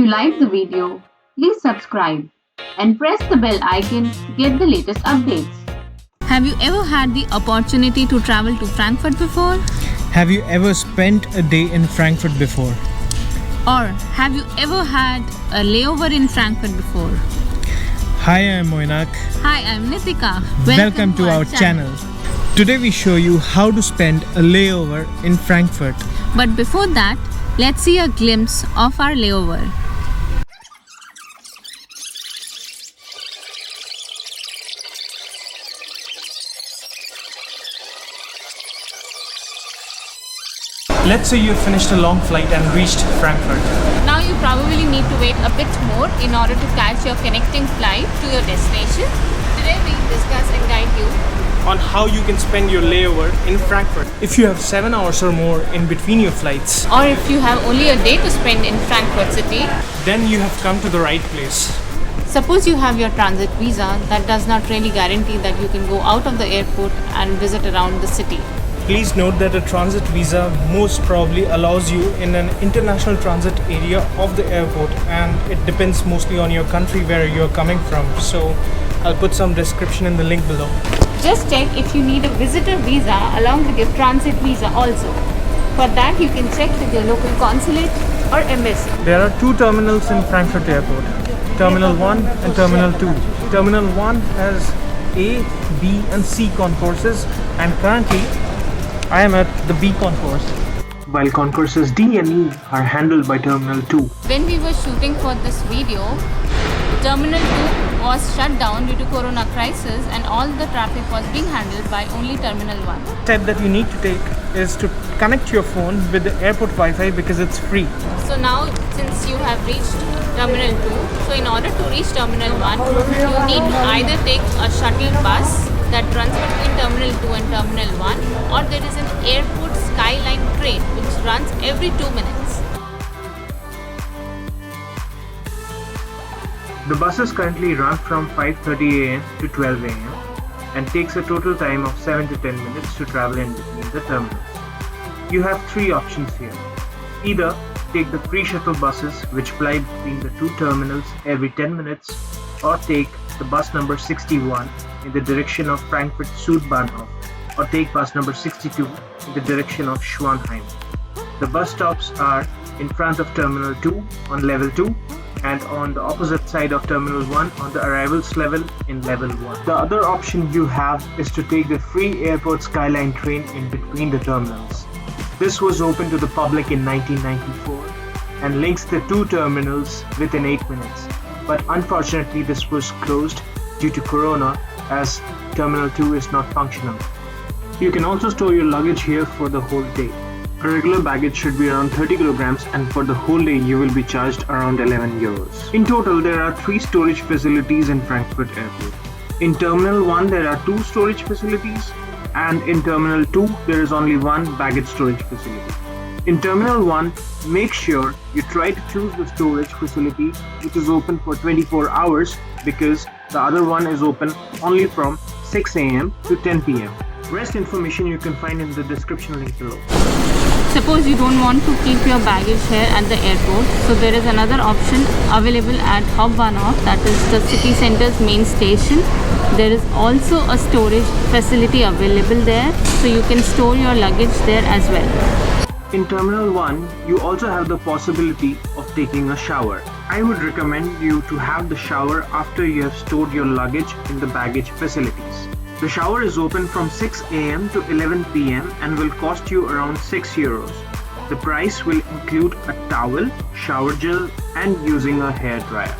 like the video, please subscribe and press the bell icon to get the latest updates. Have you ever had the opportunity to travel to Frankfurt before? Have you ever spent a day in Frankfurt before? Or have you ever had a layover in Frankfurt before? Hi, I'm Moinak. Hi, I'm Nitika. Welcome to our channel. Today we show you how to spend a layover in Frankfurt. But before that, let's see a glimpse of our layover. Let's say you finished a long flight and reached Frankfurt. Now you probably need to wait a bit more in order to catch your connecting flight to your destination. Today we discuss and guide you On how you can spend your layover in Frankfurt. If you have 7 hours or more in between your flights, or if you have only a day to spend in Frankfurt city. then you have come to the right place. Suppose you have your transit visa, that does not really guarantee that you can go out of the airport and visit around the city. Please note that a transit visa most probably allows you in an international transit area of the airport, and it depends mostly on your country where you're coming from. So I'll put some description in the link below. Just check if you need a visitor visa along with your transit visa also. For that you can check with your local consulate or embassy. There are two terminals in Frankfurt Airport, Terminal 1 and Terminal 2. Terminal 1 has A, B and C concourses, and currently I am at the B concourse, while concourses D and E are handled by Terminal 2. When we were shooting for this video, Terminal 2 was shut down due to Corona crisis and all the traffic was being handled by only Terminal 1. The step that you need to take is to connect your phone with the airport Wi-Fi because it's free. So now since you have reached Terminal 2, so in order to reach Terminal 1, you need to either take a shuttle bus that runs between Terminal 2 and Terminal 1, or there is an airport skyline train which runs every 2 minutes. The buses currently run from 5:30 am to 12 am and takes a total time of 7 to 10 minutes to travel in between the terminals. You have three options here. Either take the free shuttle buses which ply between the two terminals every 10 minutes, or take the bus number 61 in the direction of Frankfurt Südbahnhof, or take bus number 62 in the direction of Schwanheim. The bus stops are in front of Terminal 2 on level 2 and on the opposite side of Terminal 1 on the arrivals level in level 1. The other option you have is to take the free airport skyline train in between the terminals. This was opened to the public in 1994 and links the two terminals within 8 minutes. But unfortunately this was closed due to Corona, as Terminal 2 is not functional. You can also store your luggage here for the whole day. A regular baggage should be around 30 kilograms, and for the whole day you will be charged around 11 euros. In total, there are 3 storage facilities in Frankfurt Airport. In Terminal 1 there are 2 storage facilities, and in Terminal 2 there is only 1 baggage storage facility. In Terminal 1, make sure you try to choose the storage facility which is open for 24 hours because the other one is open only from 6 am to 10 pm. Rest information you can find in the description link below. Suppose you don't want to keep your baggage here at the airport, so there is another option available at Hauptwache, that is the city center's main station. There is also a storage facility available there, so you can store your luggage there as well. In Terminal 1, you also have the possibility of taking a shower. I would recommend you to have the shower after you have stored your luggage in the baggage facilities. The shower is open from 6 am to 11 pm and will cost you around 6 euros. The price will include a towel, shower gel and using a hairdryer.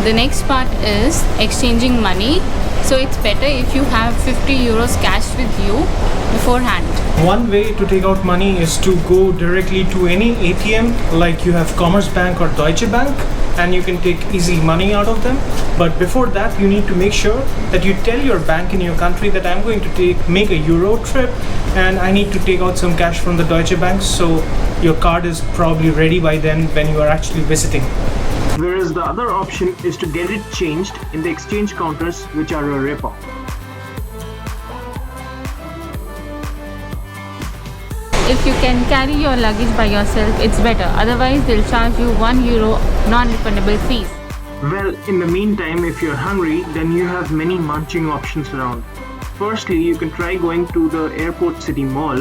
The next part is exchanging money. So it's better if you have 50 euros cash with you beforehand. One way to take out money is to go directly to any ATM, like you have Commerzbank or Deutsche Bank, and you can take easy money out of them. But before that, you need to make sure that you tell your bank in your country that I'm going to make a Euro trip and I need to take out some cash from the Deutsche Bank, so your card is probably ready by then when you are actually visiting. Whereas the other option is to get it changed in the exchange counters, which are a rip-off. If you can carry your luggage by yourself, it's better. Otherwise, they'll charge you €1 non-refundable fees. Well, in the meantime, if you're hungry, then you have many munching options around. Firstly, you can try going to the Airport City Mall,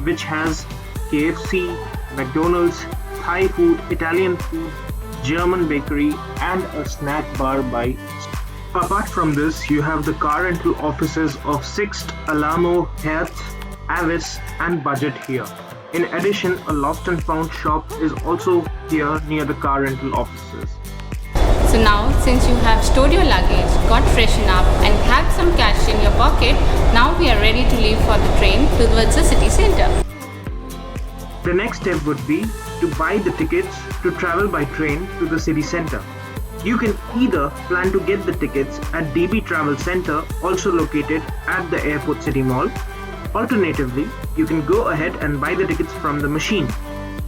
which has KFC, McDonald's, Thai food, Italian food, German bakery, and a snack bar by. Apart from this, you have the car rental offices of Sixt, Alamo, Hertz, Avis, and Budget here. In addition, a lost and found shop is also here near the car rental offices. So now, since you have stored your luggage, got freshened up and have some cash in your pocket, now we are ready to leave for the train towards the city center. The next step would be to buy the tickets to travel by train to the city center. You can either plan to get the tickets at DB Travel Center, also located at the Airport City Mall. Alternatively, you can go ahead and buy the tickets from the machine.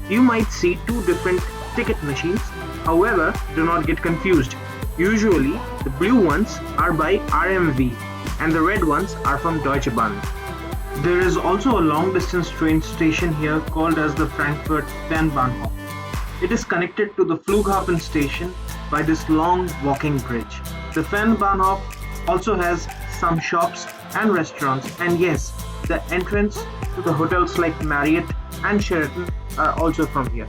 You might see two different ticket machines. However, do not get confused. Usually, the blue ones are by RMV and the red ones are from Deutsche Bahn. There is also a long-distance train station here called as the Frankfurt Fernbahnhof. It is connected to the Flughafen station by this long walking bridge. The Fernbahnhof also has some shops and restaurants, and yes, the entrance to the hotels like Marriott and Sheraton are also from here.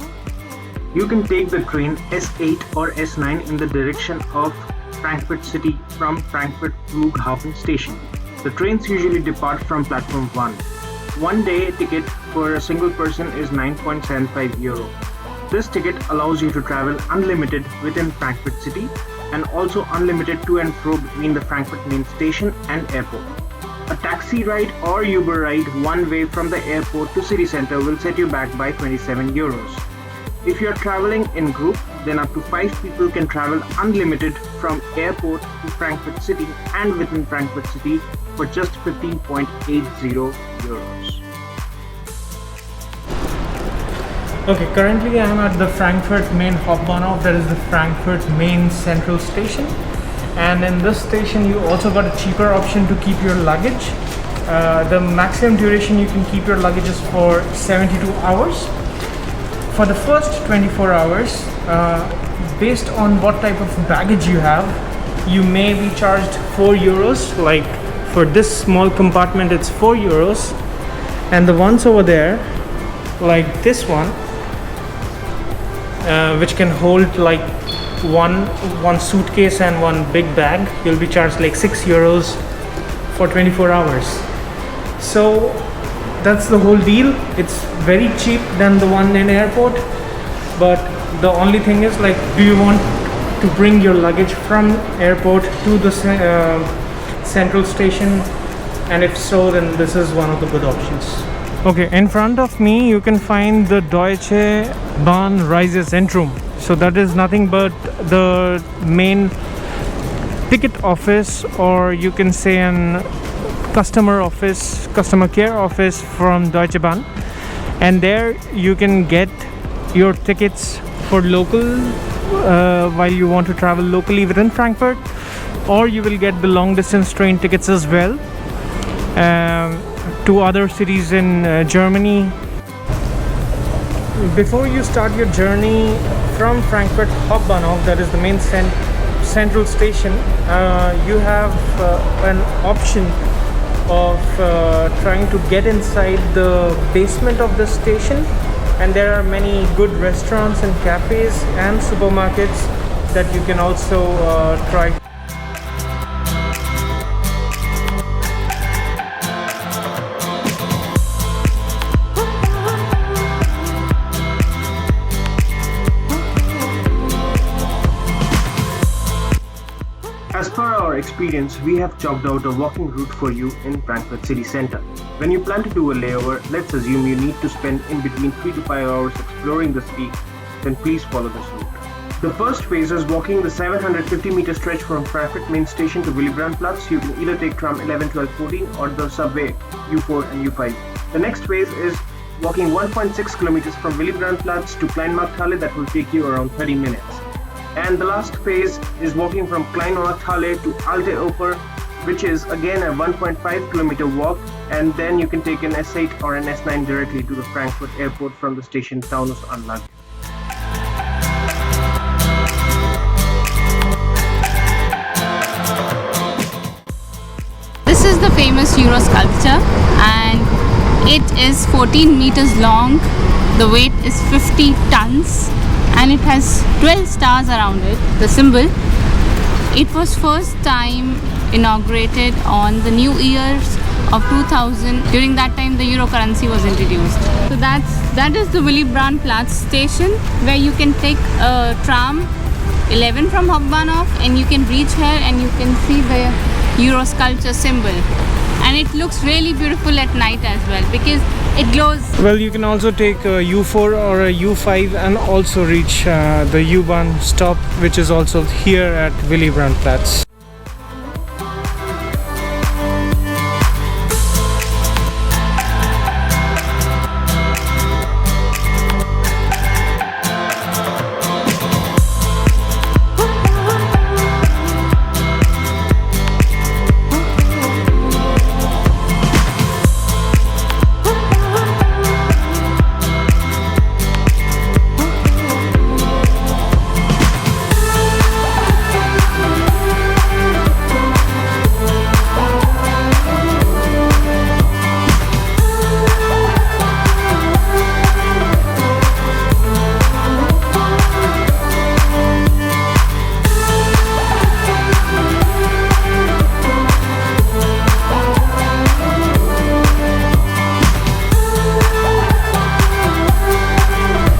You can take the train S8 or S9 in the direction of Frankfurt City from Frankfurt Flughafen station. The trains usually depart from platform 1. One day ticket for a single person is €9.75. This ticket allows you to travel unlimited within Frankfurt City and also unlimited to and fro between the Frankfurt main station and airport. A taxi ride or Uber ride one way from the airport to city center will set you back by €27. If you are traveling in group, then up to 5 people can travel unlimited from airport to Frankfurt City and within Frankfurt City for just €15.80. Okay, currently I am at the Frankfurt main Hauptbahnhof, that is the Frankfurt main central station. And in this station you also got a cheaper option to keep your luggage. The maximum duration you can keep your luggage is for 72 hours. For the first 24 hours, based on what type of baggage you have, you may be charged €4. Like for this small compartment it's €4, and the ones over there, like this one, which can hold like one suitcase and one big bag, you'll be charged like €6 for 24 hours. So that's the whole deal. It's very cheap than the one in airport, but the only thing is, like, do you want to bring your luggage from airport to the central station? And if so, then this is one of the good options. Okay, in front of me you can find the Deutsche Bahn Reisezentrum. So that is nothing but the main ticket office, or you can say an customer care office from Deutsche Bahn. And there you can get your tickets for local while you want to travel locally within Frankfurt, or you will get the long distance train tickets as well to other cities in Germany. Before you start your journey from Frankfurt Hauptbahnhof, that is the main central station, you have an option of trying to get inside the basement of the station, and there are many good restaurants and cafes and supermarkets that you can also try. As per our experience, we have chalked out a walking route for you in Frankfurt city center. When you plan to do a layover, let's assume you need to spend in between 3 to 5 hours exploring the city, then please follow this route. The first phase is walking the 750-meter stretch from Frankfurt main station to Willy Platz. You can either take tram 11, 12, 14 or the subway U4 and U5. The next phase is walking 1.6 kilometers from Willy Platz to KleinMarkthalle. That will take you around 30 minutes. And the last phase is walking from KleinMarkthalle to Alte Oper. which is again a 1.5 kilometer walk, and then you can take an S8 or an S9 directly to the Frankfurt airport from the station Taunusanlage. This is the famous Euro sculpture, and it is 14 meters long. The weight is 50 tons, and it has 12 stars around it, the symbol. It was first time inaugurated on the New Year's of 2000. During that time, the Euro currency was introduced. So that is the Willy Platz station, where you can take a tram 11 from Hauptwache, and you can reach here and you can see the Euro sculpture symbol. And it looks really beautiful at night as well because it glows. Well, you can also take a U4 or a U5 and also reach the U-Bahn stop, which is also here at Willy Platz.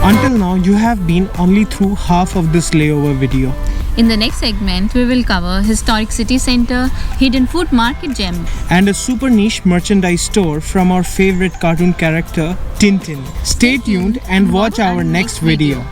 Until now, you have been only through half of this layover video. In the next segment, we will cover historic city center, hidden food market gem, and a super niche merchandise store from our favorite cartoon character, Tintin. Stay tuned and watch our next video.